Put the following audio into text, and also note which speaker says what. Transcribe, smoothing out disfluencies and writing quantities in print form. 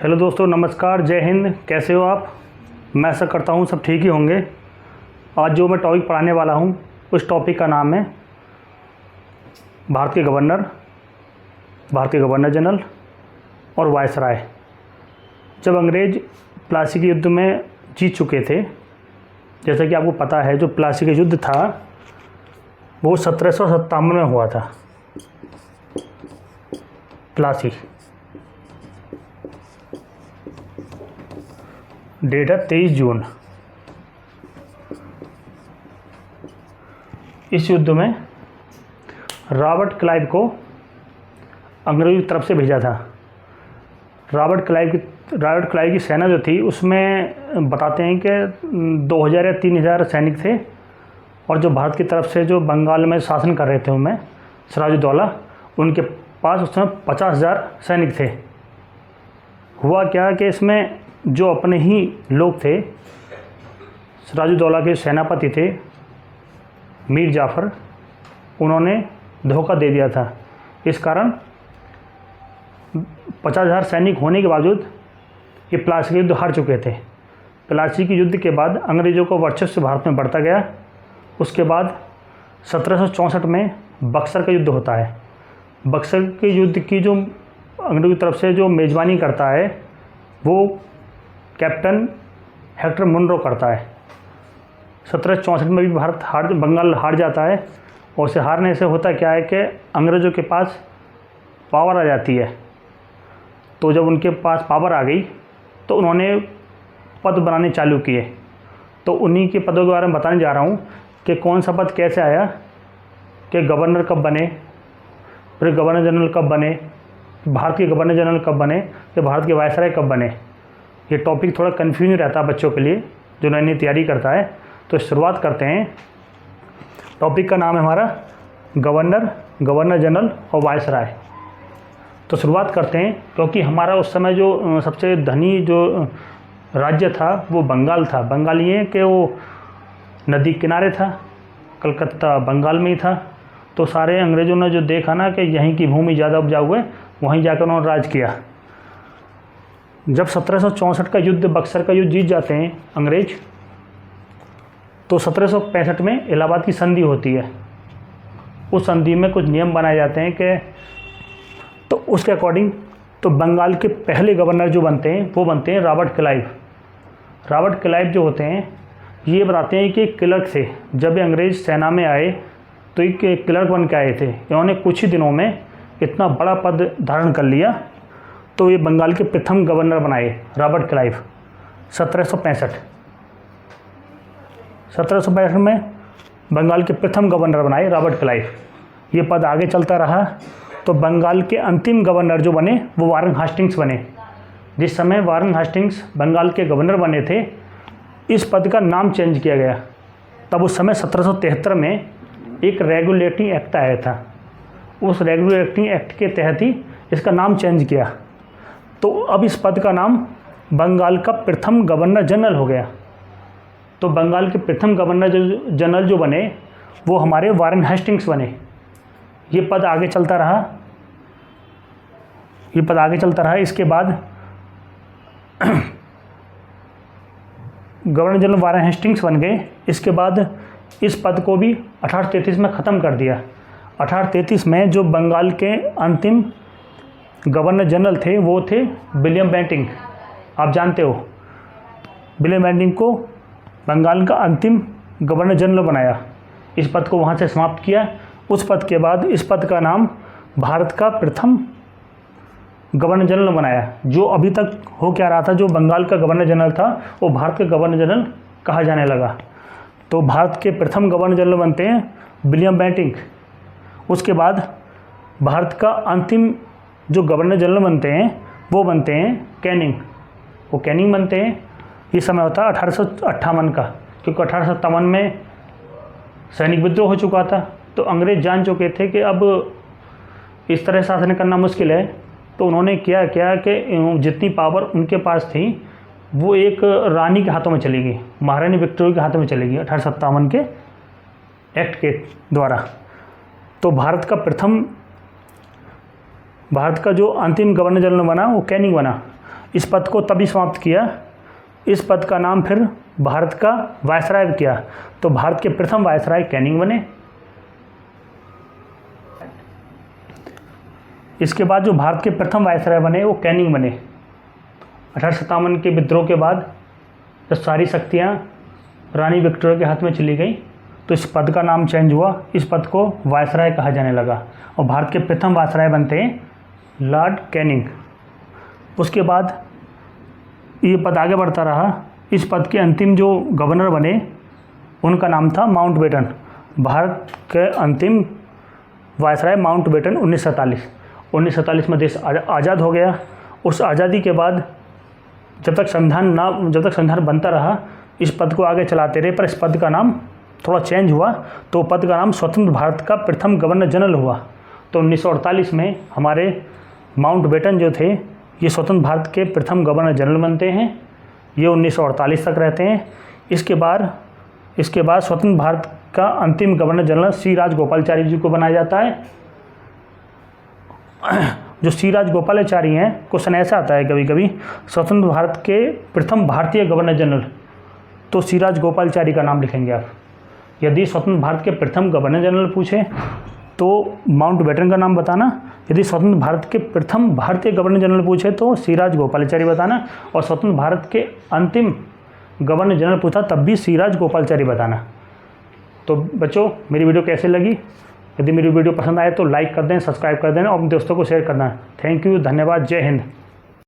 Speaker 1: Hello दोस्तों, नमस्कार, जय हिंद। कैसे हो आप? मैं ऐसा करता हूँ सब ठीक ही होंगे। आज जो मैं टॉपिक पढ़ाने वाला हूँ उस टॉपिक का नाम है भारत के गवर्नर जनरल और वायसराय। जब अंग्रेज़ प्लासी के युद्ध में जीत चुके थे, जैसा कि आपको पता है, जो प्लासी का युद्ध था वो 1757 में हुआ था। प्लासी डेट है 23 जून। इस युद्ध में रॉबर्ट क्लाइव को अंग्रेज़ों की तरफ से भेजा था। रॉबर्ट क्लाइव की सेना जो थी उसमें बताते हैं कि 2000 या 3000 सैनिक थे, और जो भारत की तरफ से जो बंगाल में शासन कर रहे थे उनमें सिराजुद्दौला, उनके पास उस समय 50,000 सैनिक थे। हुआ क्या कि इसमें जो अपने ही लोग थे, सिराजुद्दौला के सेनापति थे मीर जाफ़र, उन्होंने धोखा दे दिया था। इस कारण 50,000 सैनिक होने के बावजूद ये प्लासी का युद्ध हार चुके थे। प्लासी के युद्ध के बाद अंग्रेज़ों का वर्चस्व भारत में बढ़ता गया। उसके बाद 1764 में बक्सर का युद्ध होता है। बक्सर के युद्ध की जो अंग्रेज़ों की तरफ से जो मेज़बानी करता है वो कैप्टन हेक्टर मुनरो करता है। 1764 में भी बंगाल हार जाता है, और उसे हारने से होता क्या है कि अंग्रेज़ों के पास पावर आ जाती है। तो जब उनके पास पावर आ गई तो उन्होंने पद बनाने चालू किए। तो उन्हीं के पदों के बारे में बताने जा रहा हूँ कि कौन सा पद कैसे आया, कि गवर्नर कब बने, फिर गवर्नर जनरल कब बने, भारत के गवर्नर जनरल कब बने, या भारत के वायसराय कब बने। ये टॉपिक थोड़ा कन्फ्यूजन रहता है बच्चों के लिए जो नई नई तैयारी करता है। तो शुरुआत करते हैं। टॉपिक का नाम है हमारा गवर्नर जनरल और वायसराय। तो शुरुआत करते हैं, क्योंकि हमारा उस समय जो सबसे धनी जो राज्य था वो बंगाल था। बंगाल ये कि वो नदी किनारे था, कलकत्ता बंगाल में ही था। तो सारे अंग्रेज़ों ने जो देखा ना कि यहीं की भूमि ज़्यादा उपजाऊ है, वहीं जाकर उन्होंने राज किया। जब 1764 का युद्ध, बक्सर का युद्ध जीत जाते हैं अंग्रेज, तो 1765 में इलाहाबाद की संधि होती है। उस संधि में कुछ नियम बनाए जाते हैं कि तो उसके अकॉर्डिंग तो बंगाल के पहले गवर्नर जो बनते हैं वो बनते हैं रॉबर्ट क्लाइव। रॉबर्ट क्लाइव जो होते हैं ये बताते हैं कि क्लर्क थे। जब ये अंग्रेज़ सेना में आए तो एक क्लर्क बन के आए थे। इन्होंने कुछ ही दिनों में इतना बड़ा पद धारण कर लिया, तो ये बंगाल के प्रथम गवर्नर बनाए रॉबर्ट क्लाइव। 1765 में बंगाल के प्रथम गवर्नर बनाए रॉबर्ट क्लाइव। ये पद आगे चलता रहा, तो बंगाल के अंतिम गवर्नर जो बने वो वारेन हास्टिंग्स बने। जिस समय वारेन हास्टिंग्स बंगाल के गवर्नर बने थे, इस पद का नाम चेंज किया गया। तब उस समय 1773 में एक रेगुलेटिंग एक्ट आया था। उस रेगुलेटिंग एक्ट के तहत ही इसका नाम चेंज किया। तो अब इस पद का नाम बंगाल का प्रथम गवर्नर जनरल हो गया। तो बंगाल के प्रथम गवर्नर जनरल जो बने वो हमारे वारेन हेस्टिंग्स बने। ये पद आगे चलता रहा। इसके बाद गवर्नर जनरल वारेन हेस्टिंग्स बन गए। इसके बाद इस पद को भी 1833 में ख़त्म कर दिया। 1833 में जो बंगाल के अंतिम गवर्नर जनरल थे वो थे विलियम बेंटिंक। आप जानते हो, विलियम बेंटिंक को बंगाल का अंतिम गवर्नर जनरल बनाया। इस पद को वहाँ से समाप्त किया। उस पद के बाद इस पद का नाम भारत का प्रथम गवर्नर जनरल बनाया। जो अभी तक हो क्या रहा था, जो बंगाल का गवर्नर जनरल था वो भारत के गवर्नर जनरल कहा जाने लगा। तो भारत के प्रथम गवर्नर जनरल बनते हैं विलियम बेंटिंक। उसके बाद भारत का अंतिम जो गवर्नर जनरल बनते हैं वो बनते हैं कैनिंग। वो कैनिंग बनते हैं। ये समय होता है 1858 का, क्योंकि 1857 में सैनिक विद्रोह हो चुका था। तो अंग्रेज़ जान चुके थे कि अब इस तरह शासन करना मुश्किल है। तो उन्होंने क्या कि जितनी पावर उनके पास थी वो एक रानी के हाथों में चली गई, महारानी विक्टोरिया के हाथों में चली गई 1857 के एक्ट के द्वारा। तो भारत का जो अंतिम गवर्नर जनरल बना वो कैनिंग बना। इस पद को तभी समाप्त किया, इस पद का नाम फिर भारत का वायसराय किया, तो भारत के प्रथम वायसराय कैनिंग बने। इसके बाद जो भारत के प्रथम वायसराय बने वो कैनिंग बने। 1857 के विद्रोह के बाद जब सारी शक्तियाँ रानी विक्टोरिया के हाथ में चली गई तो इस पद का नाम चेंज हुआ, इस पद को वायसराय कहा जाने लगा और भारत के प्रथम वायसराय बनते हैं लॉर्ड कैनिंग। उसके बाद ये पद आगे बढ़ता रहा। इस पद के अंतिम जो गवर्नर बने उनका नाम था माउंटबेटन। भारत के अंतिम वायसराय माउंटबेटन 1947 में देश आज़ाद हो गया। उस आज़ादी के बाद जब तक संविधान बनता रहा इस पद को आगे चलाते रहे, पर इस पद का नाम थोड़ा चेंज हुआ, तो पद का नाम स्वतंत्र भारत का प्रथम गवर्नर जनरल हुआ। तो 1948 में हमारे माउंटबेटन जो थे ये स्वतंत्र भारत के प्रथम गवर्नर जनरल बनते हैं। ये 1948 तक रहते हैं। इसके बाद स्वतंत्र भारत का अंतिम गवर्नर जनरल सी राजगोपालाचारी जी को बनाया जाता है। जो सी राजगोपालाचारी हैं, क्वेश्चन ऐसा आता है कभी कभी, स्वतंत्र भारत के प्रथम भारतीय गवर्नर जनरल, तो सी राजगोपालाचारी का नाम लिखेंगे आप। यदि स्वतंत्र भारत के प्रथम गवर्नर जनरल पूछे तो माउंटबेटन का नाम बताना, यदि स्वतंत्र भारत के प्रथम भारतीय गवर्नर जनरल पूछे तो सी राजगोपालाचारी बताना, और स्वतंत्र भारत के अंतिम गवर्नर जनरल पूछा तब भी सी राजगोपालाचारी बताना। तो बच्चों, मेरी वीडियो कैसे लगी? यदि मेरी वीडियो पसंद आए तो लाइक कर दें, सब्सक्राइब कर दें और अपने दोस्तों को शेयर करना। थैंक यू, धन्यवाद, जय हिंद।